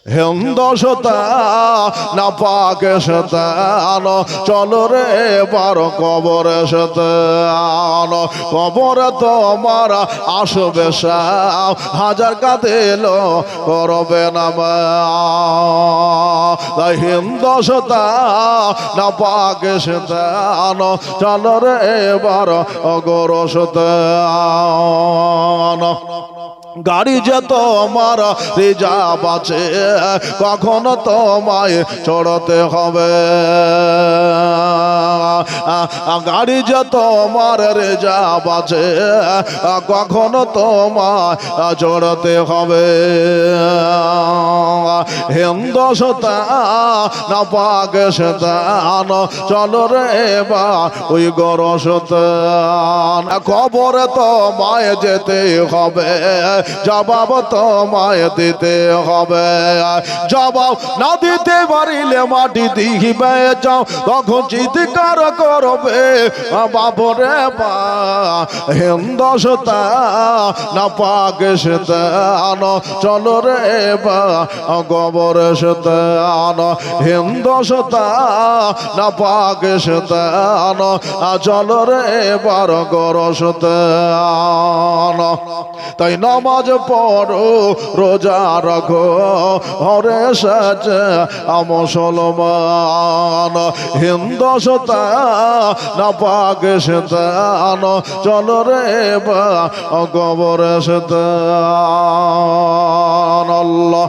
হিন্দসতা না পাকে শতান চলো রে এবার কবরে শতান কবরে তোমার আসবে সাও হাজার কাঁদিল করবে না হিন্দসতা না পাকে শতান চলো রে এবার অগর শতান গাড়ি যে তোমার রিজার্ভ আছে কখনো তোমায় চড়তে হবে গাড়ি যে তোমার রিজার্ভ আছে কখনো তোমায় চড়তে হবে হিন্দসতা না পাকে শতান চলো রে বা ওই গরসতান কবরে তোমায় যেতে হবে জবাব তোমায় দিতে হবে জবাব না দিতে পারিলে মাটি দিবে যাও তখন চিৎকার করবে বাবরে বা হিন্দসতা না পাকে শতান চলো রে বা কবর শতান হিন্দসতা না পাকে শতান চলো রে এবার গর শতান তাই নামাজ পড়ো রোজা রাখো হরে সাজে মুসলমান হিন্দসতা না পাকে শতান চলো রে বা কবর শতান আল্লাহ।